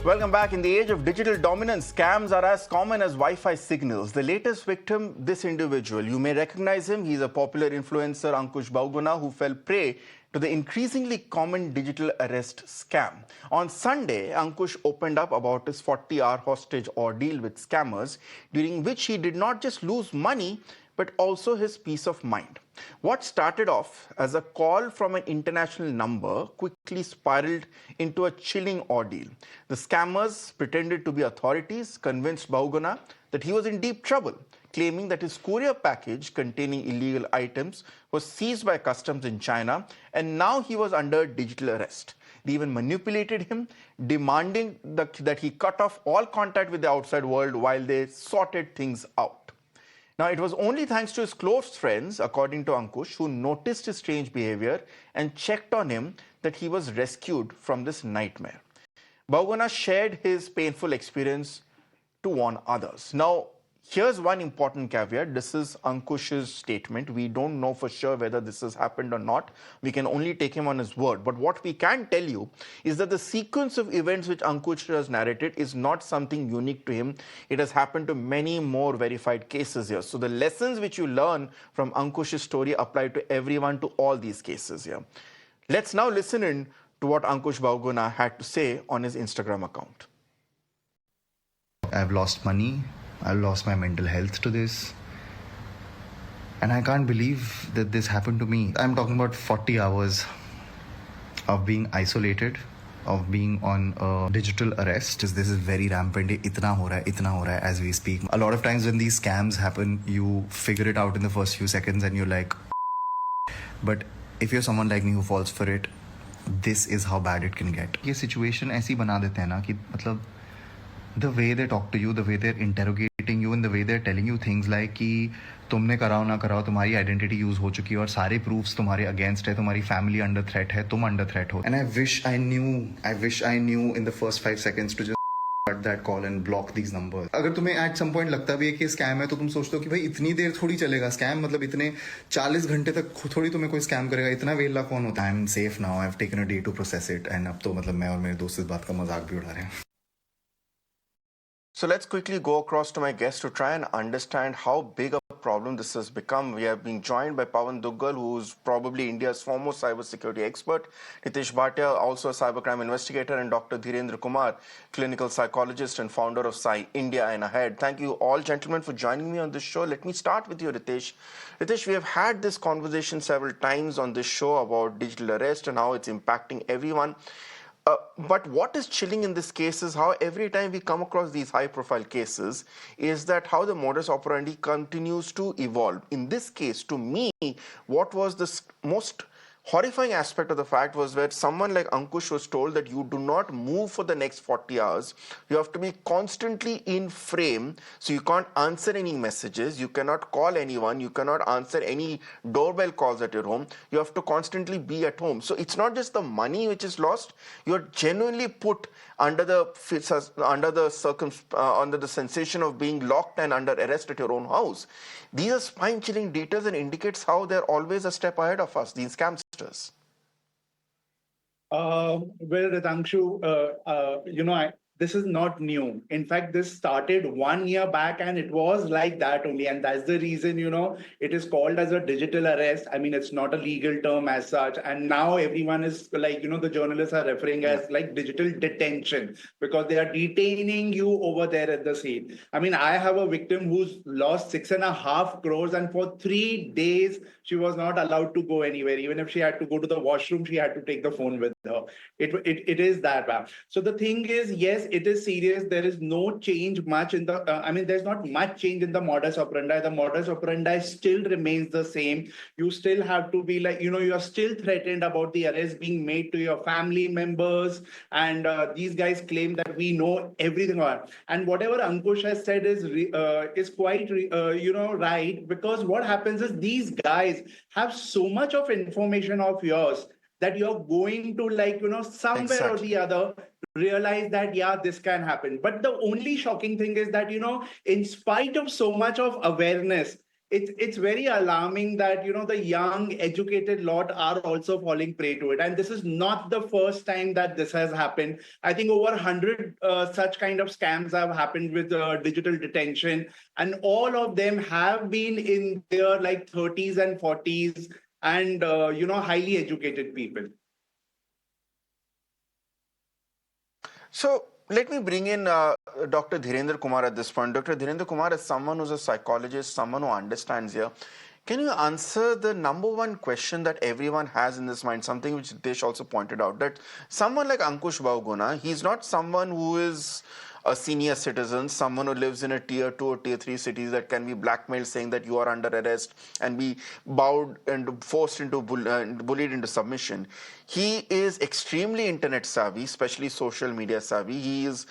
Welcome back. In the age of digital dominance, scams are as common as Wi-Fi signals. The latest victim, this individual. You may recognize him. He's a popular influencer, Ankush Bahuguna, who fell prey to the increasingly common digital arrest scam. On Sunday, Ankush opened up about his 40-hour hostage ordeal with scammers, during which he did not just lose money, but also his peace of mind. What started off as a call from an international number quickly spiraled into a chilling ordeal. The scammers pretended to be authorities, convinced Bahuguna that he was in deep trouble, claiming that his courier package containing illegal items was seized by customs in China and now he was under digital arrest. They even manipulated him, demanding that he cut off all contact with the outside world while they sorted things out. Now, it was only thanks to his close friends, according to Ankush, who noticed his strange behavior and checked on him, that he was rescued from this nightmare. Bahuguna shared his painful experience to warn others. Now, here's one important caveat. This is Ankush's statement. We don't know for sure whether this has happened or not. We can only take him on his word. But what we can tell you is that the sequence of events which Ankush has narrated is not something unique to him. It has happened to many more verified cases here. So the lessons which you learn from Ankush's story apply to everyone, to all these cases here. Let's now listen in to what Ankush Bahuguna had to say on his Instagram account. I've lost money. I've lost my mental health to this. And I can't believe that this happened to me. I'm talking about 40 hours of being isolated, of being on a digital arrest. This is very rampant. Itna ho raha hai as we speak. A lot of times when these scams happen, you figure it out in the first few seconds and you're like, but if you're someone like me who falls for it, this is how bad it can get. ये situation ऐसी बना देते हैं ना कि मतलब the way they talk to you, the way they're interrogating you, and the way they're telling you things like कि तुमने कराओ ना कराओ, तुम्हारी identity use हो चुकी है और सारे proofs तुम्हारे against है, तुम्हारी family under threat है, तुम under threat हो. And I wish I knew in the first 5 seconds to just cut that call and block these numbers. अगर तुम्हें at some point लगता भी है कि scam है, तो तुम सोचते हो कि भाई इतनी देर थोड़ी चलेगा scam, मतलब इतने 40 घंटे तक थोड़ी तुम्हें कोई scam करेगा, इतना वेला कौन होता है. I'm safe now. I've taken a day to process it, and अब तो मतलब मैं और मेरे दोस्त इस बात का मजाक भी उड़ा रहे हैं. So let's quickly go across to my guest to try and understand how big a problem this has become. We have been joined by Pawan Duggal, who's probably India's foremost cybersecurity expert, Nitesh Bhatia, also a cybercrime investigator, and Dr. Dhirendra Kumar, clinical psychologist and founder of Sai India and Ahead. Thank you all, gentlemen, for joining me on this show. Let me start with you, Ritesh. Ritesh, we have had this conversation several times on this show about digital arrest and how it's impacting everyone. But what is chilling in this case is how every time we come across these high-profile cases is that how the modus operandi continues to evolve. In this case, to me, what was the most horrifying aspect of the fact was where someone like Ankush was told that you do not move for the next 40 hours. You have to be constantly in frame, so you can't answer any messages, you cannot call anyone, you cannot answer any doorbell calls at your home. You have to constantly be at home. So it's not just the money which is lost, you're genuinely put under the sensation of being locked and under arrest at your own house. These are spine-chilling details and indicates how they're always a step ahead of us, these scamsters. Well, Ritangshu, this is not new. In fact, this started 1 year back and it was like that only. And that's the reason, it is called as a digital arrest. I mean, it's not a legal term as such. And now everyone is like, the journalists are referring as like digital detention because they are detaining you over there at the scene. I mean, I have a victim who's lost 6.5 crores and for 3 days, she was not allowed to go anywhere. Even if she had to go to the washroom, she had to take the phone with her. It is that bad. So the thing is, yes, it is serious. There is no change much in the, there's not much change in the modus operandi. The modus operandi still remains the same. You still have to be like, you are still threatened about the arrest being made to your family members. And these guys claim that we know everything about it. And whatever Ankush has said is quite, right. Because what happens is these guys have so much of information of yours that you're going to somewhere or the other realize that, yeah, this can happen. But the only shocking thing is that, in spite of so much of awareness, it's very alarming that the young educated lot are also falling prey to it, and this is not the first time that this has happened. I think over 100 such kind of scams have happened with digital detention, and all of them have been in their like 30s and 40s, and highly educated people. So let me bring in Dr. Dhirendra Kumar at this point. Dr. Dhirendra Kumar is someone who's a psychologist, someone who understands here. Can you answer the number one question that everyone has in this mind, something which Desh also pointed out, that someone like Ankush Bahuguna, he's not someone who is a senior citizen, someone who lives in a tier 2 or tier 3 cities that can be blackmailed saying that you are under arrest and be bowed and forced into bullied into submission. He is extremely internet savvy, especially social media savvy. He is,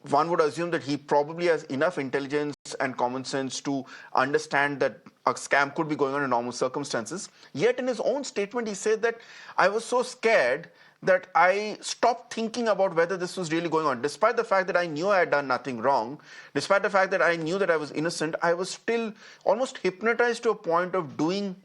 one would assume that he probably has enough intelligence and common sense to understand that a scam could be going on in normal circumstances. Yet in his own statement, he said that I was so scared that I stopped thinking about whether this was really going on. Despite the fact that I knew I had done nothing wrong, despite the fact that I knew that I was innocent, I was still almost hypnotized to a point of doing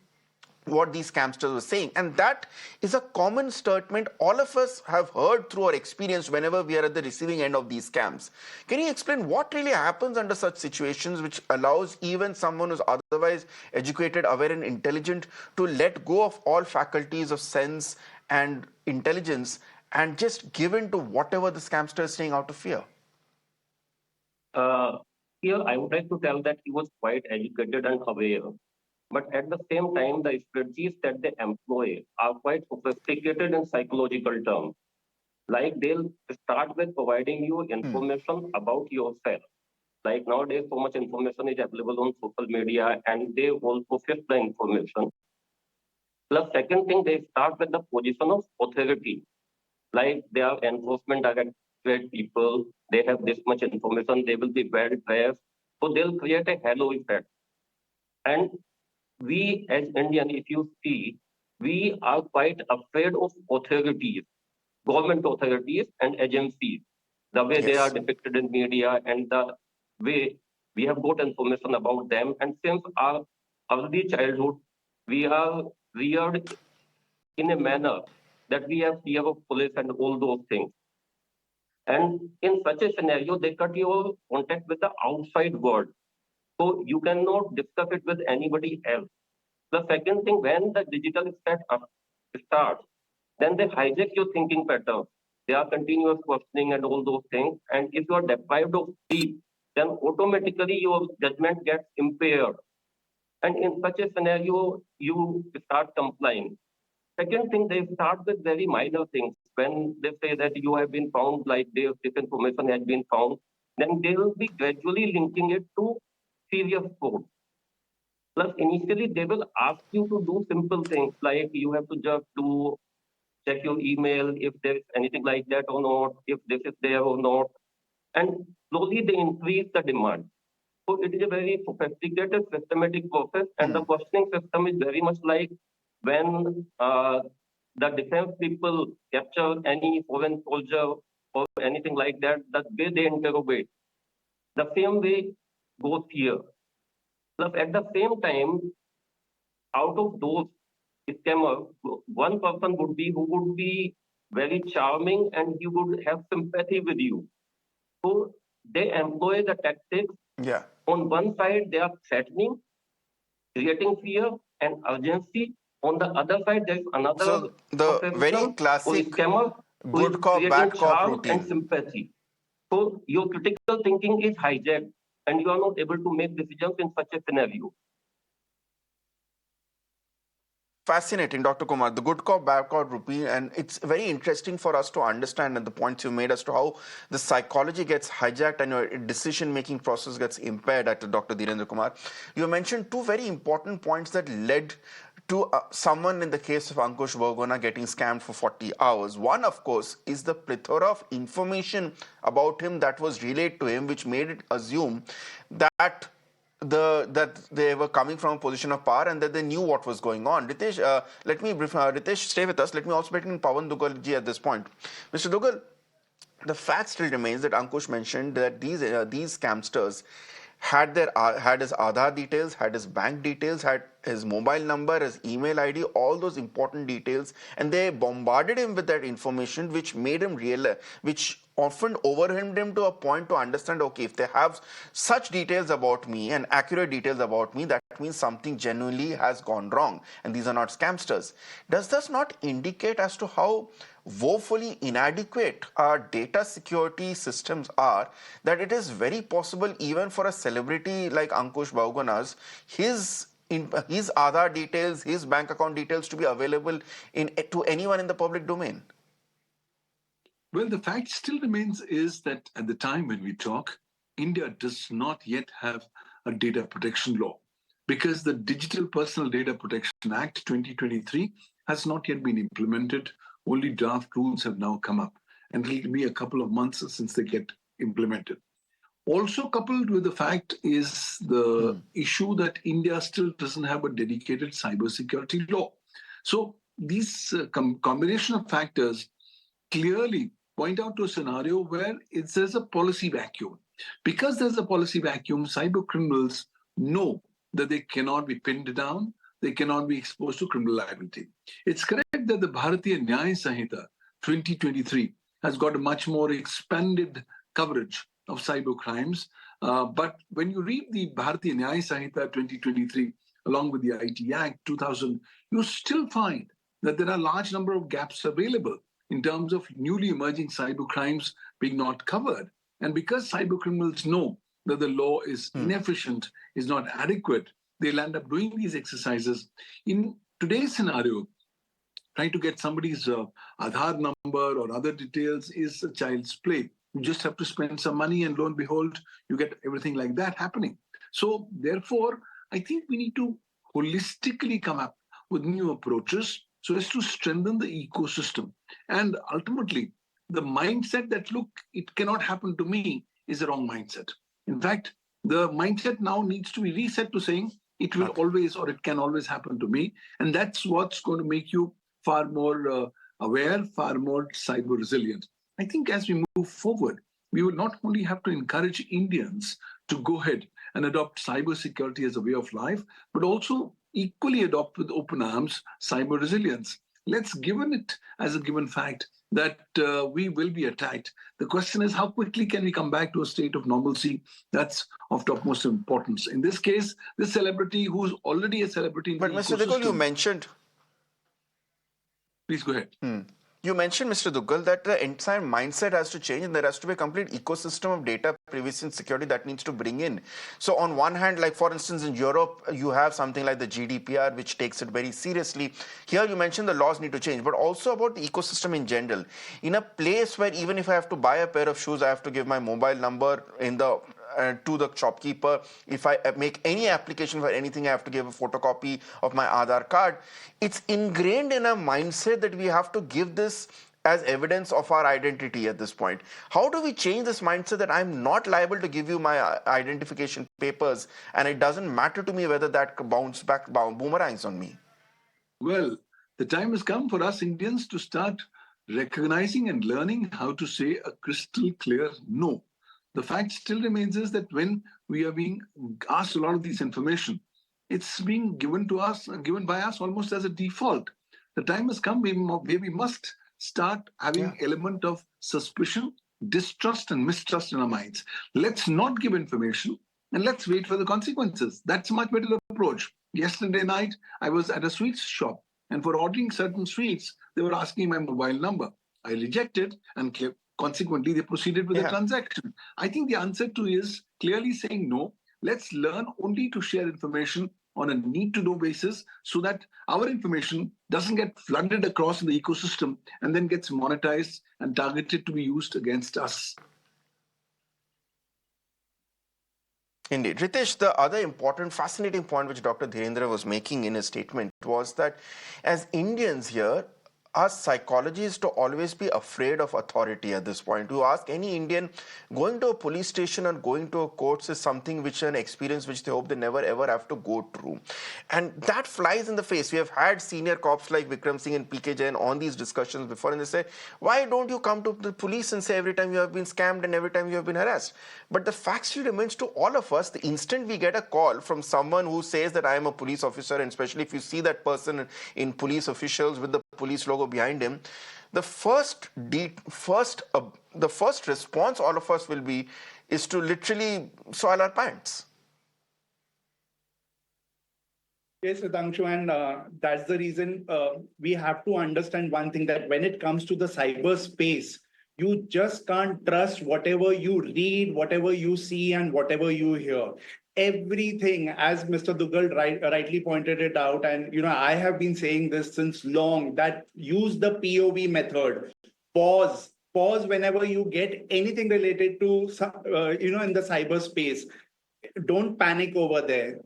what these scamsters were saying. And that is a common statement all of us have heard through our experience whenever we are at the receiving end of these scams. Can you explain what really happens under such situations which allows even someone who's otherwise educated, aware, and intelligent to let go of all faculties of sense and intelligence and just give in to whatever the scamster is saying out of fear? Uh, Here, I would like to tell that he was quite educated and aware. But at the same time, the strategies that they employ are quite sophisticated in psychological terms. Like they'll start with providing you information about yourself. Like nowadays, so much information is available on social media, and they also fit the information. Plus, second thing, they start with the position of authority. Like they are enforcement directorate people, they have this much information, they will be well dressed. So they'll create a halo effect. And we as Indian, if you see, we are quite afraid of authorities, government authorities and agencies, the way they are Yes. depicted in media and the way we have got information about them. And since our early childhood, we are reared in a manner that we have fear of police and all those things. And in such a scenario, they cut your contact with the outside world. So you cannot discuss it with anybody else. The second thing, when the digital stack starts, then they hijack your thinking pattern. They are continuous questioning and all those things. And if you are deprived of sleep, then automatically your judgment gets impaired. And in such a scenario, you start complying. Second thing, they start with very minor things. When they say that you have been found, like this information has been found, then they will be gradually linking it to serious fraud. Plus, initially, they will ask you to do simple things like you have to just do check your email if there is anything like that or not, if this is there or not. And slowly they increase the demand. So it is a very sophisticated, systematic process, and the questioning system is very much like when the defense people capture any foreign soldier or anything like that, the way they interrogate, the same way goes here. Plus, at the same time, out of those scammers, one person would be who would be very charming and he would have sympathy with you. So they employ the tactics. Yeah. On one side, they are threatening, creating fear and urgency. On the other side, there is another So the very profession or classic scammer who is good cop, creating bad cop charm and routine. sympathy. So your critical thinking is hijacked and you are not able to make decisions in such a scenario. Fascinating, Dr. Kumar. The good cop, bad cop routine, and it's very interesting for us to understand and the points you made as to how the psychology gets hijacked and your decision-making process gets impaired at Dr. Dhirendra Kumar. You mentioned two very important points that led to someone in the case of Ankush Bahuguna getting scammed for 40 hours. One, of course, is the plethora of information about him that was relayed to him, which made it assume that that they were coming from a position of power and that they knew what was going on. Ritesh, let me brief. Ritesh, stay with us. Let me also bring in Pawan Dugal ji at this point. Mr. Dugal, the fact still remains that Ankush mentioned that these scamsters had his Aadhaar details, had his bank details, had his mobile number, his email ID, all those important details, and they bombarded him with that information, which made him realize, which often overwhelmed him to a point to understand, okay, if they have such details about me and accurate details about me, that means something genuinely has gone wrong, and these are not scamsters. Does this not indicate as to how woefully inadequate our data security systems are, that it is very possible even for a celebrity like Ankush Bahuguna's, his Aadhaar details, his bank account details to be available to anyone in the public domain? Well, the fact still remains is that at the time when we talk, India does not yet have a data protection law because the Digital Personal Data Protection Act 2023 has not yet been implemented. Only draft rules have now come up, and it'll be a couple of months since they get implemented. Also, coupled with the fact is the issue that India still doesn't have a dedicated cybersecurity law. So, these combination of factors clearly point out to a scenario where there's a policy vacuum. Because there's a policy vacuum, cyber criminals know that they cannot be pinned down, they cannot be exposed to criminal liability. It's correct that the Bharatiya Nyaya Sanhita 2023 has got a much more expanded coverage of cyber crimes. But when you read the Bharatiya Nyaya Sanhita 2023 along with the IT Act 2000, you still find that there are a large number of gaps available in terms of newly emerging cyber crimes being not covered. And because cyber criminals know that the law is inefficient, is not adequate, they'll end up doing these exercises. In today's scenario, trying to get somebody's Aadhaar number or other details is a child's play. You just have to spend some money and lo and behold, you get everything like that happening. So therefore, I think we need to holistically come up with new approaches so as to strengthen the ecosystem. And ultimately, the mindset that, look, it cannot happen to me is the wrong mindset. In fact, the mindset now needs to be reset to saying it will always or it can always happen to me. And that's what's going to make you far more aware, far more cyber resilient. I think as we move forward, we will not only have to encourage Indians to go ahead and adopt cybersecurity as a way of life, but also equally adopt with open arms cyber resilience. Let's given it as a given fact that we will be attacked. The question is, how quickly can we come back to a state of normalcy? That's of topmost importance. In this case, this celebrity who's already a celebrity in But the Mr. ecosystem. Duggal, you mentioned. Please go ahead. You mentioned, Mr. Duggal, that the entire mindset has to change and there has to be a complete ecosystem of data privacy and security that needs to bring in. So on one hand, like for instance, in Europe, you have something like the GDPR, which takes it very seriously. Here you mentioned the laws need to change, but also about the ecosystem in general. In a place where even if I have to buy a pair of shoes, I have to give my mobile number to the shopkeeper. If I make any application for anything, I have to give a photocopy of my Aadhaar card. It's ingrained in a mindset that we have to give this as evidence of our identity at this point. How do we change this mindset that I'm not liable to give you my identification papers and it doesn't matter to me whether that boomerangs on me? Well, the time has come for us Indians to start recognizing and learning how to say a crystal clear no. The fact still remains is that when we are being asked a lot of this information, it's being given to us, given by us almost as a default. The time has come where we must start having element of suspicion, distrust, and mistrust in our minds. Let's not give information and let's wait for the consequences. That's a much better approach. Yesterday night, I was at a sweets shop, and for ordering certain sweets, they were asking my mobile number. I rejected, and consequently, they proceeded with the transaction. I think the answer to is clearly saying no. Let's learn only to share information on a need-to-know basis so that our information doesn't get flooded across in the ecosystem and then gets monetized and targeted to be used against us. Indeed. Ritesh, the other important, fascinating point which Dr. Dhirendra was making in his statement was that as Indians here, our psychology is to always be afraid of authority at this point. You ask any Indian, going to a police station or going to a courts is something which an experience which they hope they never ever have to go through. And that flies in the face. We have had senior cops like Vikram Singh and PK Jain on these discussions before, and they say, why don't you come to the police and say every time you have been scammed and every time you have been harassed? But the fact still remains to all of us, the instant we get a call from someone who says that I am a police officer, and especially if you see that person in police officials with the police logo behind him, the the first response all of us will be is to literally soil our pants. Yes, Sudhanshu, and that's the reason we have to understand one thing, that when it comes to the cyberspace, you just can't trust whatever you read, whatever you see, and whatever you hear. Everything, as Mr. Dugal rightly pointed it out, and I have been saying this since long, that use the POV method. Pause whenever you get anything related to in the cyberspace. Don't panic over there.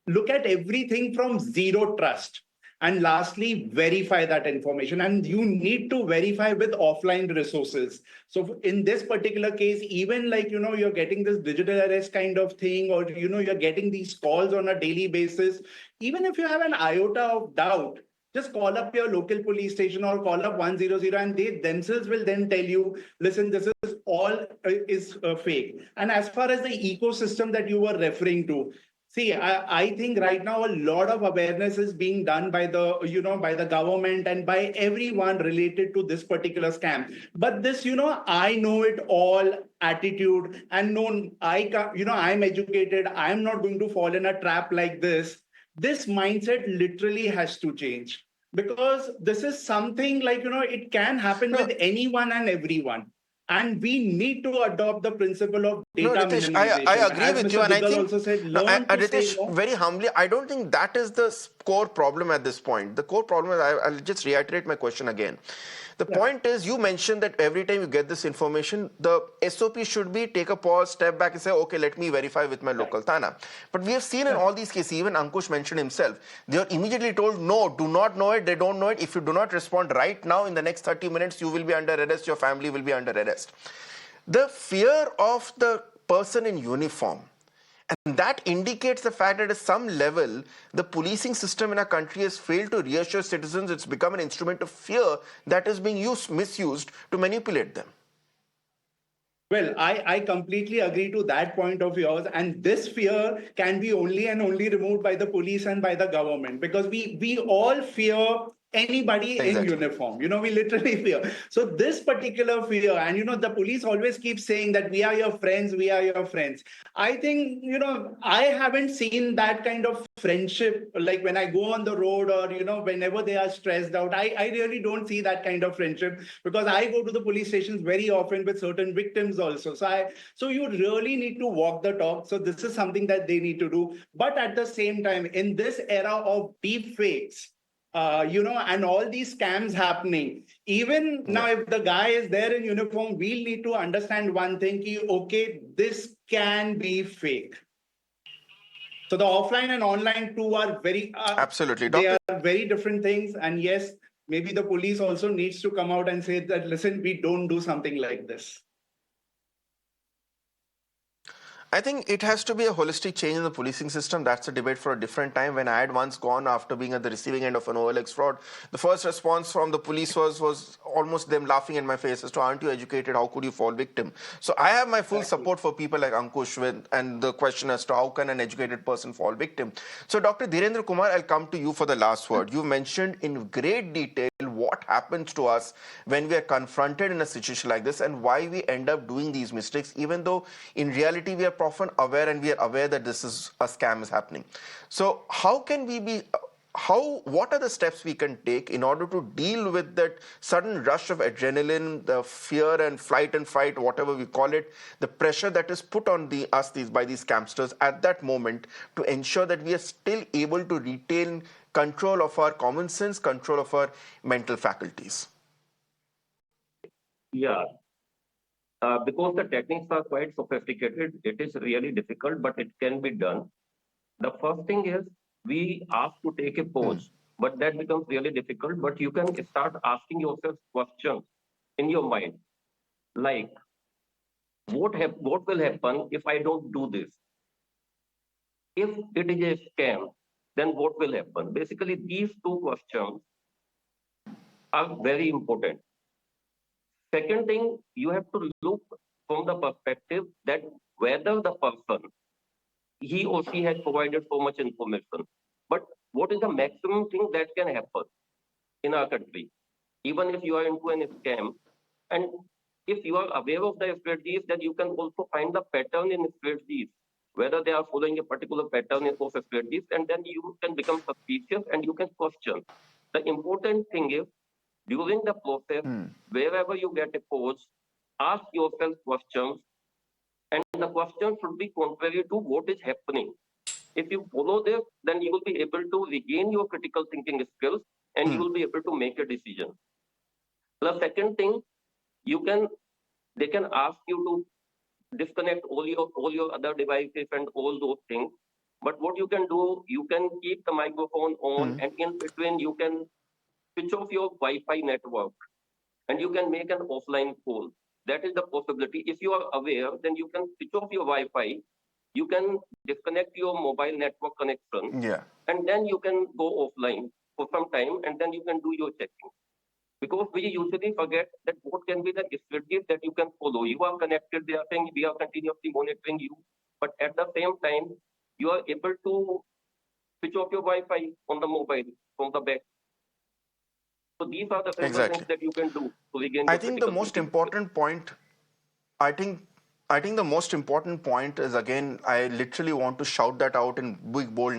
Look at everything from zero trust. And lastly, verify that information. And you need to verify with offline resources. So in this particular case, even like, you're getting this digital arrest kind of thing, or, you're getting these calls on a daily basis. Even if you have an iota of doubt, just call up your local police station or call up 100, and they themselves will then tell you, listen, this is all is fake. And as far as the ecosystem that you were referring to, see, I think right now a lot of awareness is being done by the, by the government and by everyone related to this particular scam. But this, I know it all attitude, and no, I'm educated, I'm not going to fall in a trap like this. This mindset literally has to change, because this is something like, it can happen No, with anyone and everyone. And we need to adopt the principle of no, data Ritesh, I minimization. agree As with you, Mr. and I Dugal think, also said, no, learn to say Ritesh, no. very humbly, I don't think that is the core problem at this point. The core problem is, I'll just reiterate my question again. The Yeah. point is, you mentioned that every time you get this information, the SOP should be take a pause, step back, and say, okay, let me verify with my local Thana. But we have seen in Yeah. all these cases, even Ankush mentioned himself, they are immediately told, no, do not know it, they don't know it. If you do not respond right now, in the next 30 minutes, you will be under arrest, your family will be under arrest. The fear of the person in uniform, and that indicates the fact that at some level, the policing system in our country has failed to reassure citizens. It's become an instrument of fear that is being misused to manipulate them. Well, I completely agree to that point of yours. And this fear can be only and only removed by the police and by the government, because we all fear anybody in Exactly. uniform. We literally fear. So this particular fear, and the police always keep saying that we are your friends, we are your friends. I think, I haven't seen that kind of friendship, like when I go on the road, or, whenever they are stressed out. I really don't see that kind of friendship, because I go to the police stations very often with certain victims also. So you really need to walk the talk. So this is something that they need to do. But at the same time, in this era of deep fakes, and all these scams happening. Even Yeah. now, if the guy is there in uniform, we'll need to understand one thing: okay, this can be fake. So the offline and online two are Absolutely. they Doctor, are very different things. And yes, maybe the police also needs to come out and say that, listen, we don't do something like this. I think it has to be a holistic change in the policing system. That's a debate for a different time. When I had once gone after being at the receiving end of an OLX fraud, the first response from the police was almost them laughing in my face as to, aren't you educated? How could you fall victim? So I have my full Exactly. support for people like Ankush and the question as to how can an educated person fall victim. So Dr. Dhirendra Kumar, I'll come to you for the last word. You mentioned in great detail what happens to us when we are confronted in a situation like this and why we end up doing these mistakes, even though in reality we are often aware and we are aware that this is a scam is happening. So how can we be what are the steps we can take in order to deal with that sudden rush of adrenaline, the fear and flight and fight, whatever we call it, the pressure that is put on us by these scamsters at that moment, to ensure that we are still able to retain control of our common sense, control of our mental faculties? Yeah, because the techniques are quite sophisticated, it is really difficult, but it can be done. The first thing is we ask to take a pause. but that becomes really difficult. But you can start asking yourself questions in your mind, like, what will happen if I don't do this? If it is a scam, then what will happen? Basically, these two questions are very important. Second thing, you have to look from the perspective that whether the person, he or she has provided so much information, but what is the maximum thing that can happen in our country? Even if you are into an scam, and if you are aware of the strategies, then you can also find the pattern in strategies, whether they are following a particular pattern of strategies, and then you can become suspicious and you can question. The important thing is, during the process, wherever you get a coach, ask yourself questions, and the question should be contrary to what is happening. If you follow this, then you will be able to regain your critical thinking skills and you will be able to make a decision. The second thing, you can they can ask you to disconnect all your other devices and all those things. But what you can do, you can keep the microphone on, and in between you can switch off your Wi-Fi network and you can make an offline call. That is the possibility. If you are aware, then you can switch off your Wi-Fi, you can disconnect your mobile network connection, Yeah. and then you can go offline for some time, and then you can do your checking. Because we usually forget that what can be the strategies that you can follow. You are connected, they are saying we are continuously monitoring you, but at the same time, you are able to switch off your Wi-Fi on the mobile from the back. So these are the simple things Exactly. that you can do to regain I your think the critical most thinking skills. important point I think I think the most important point is, again, I literally want to shout that out in big bold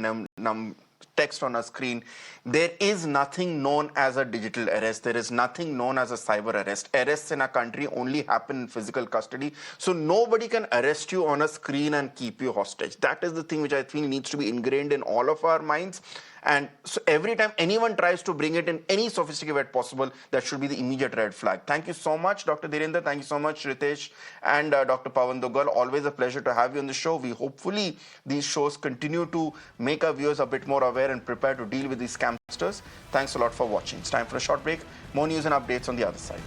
text on a screen. There is nothing known as a digital arrest. There is nothing known as a cyber arrest. Arrests in our country only happen in physical custody. So nobody can arrest you on a screen and keep you hostage. That is the thing which I think needs to be ingrained in all of our minds. And so every time anyone tries to bring it in any sophisticated way possible, that should be the immediate red flag. Thank you so much, Dr. Dhirendra. Thank you so much, Ritesh and Dr. Pawan Dogal. Always a pleasure to have you on the show. We hopefully these shows continue to make our viewers a bit more aware and prepared to deal with these scamsters. Thanks a lot for watching. It's time for a short break. More news and updates on the other side.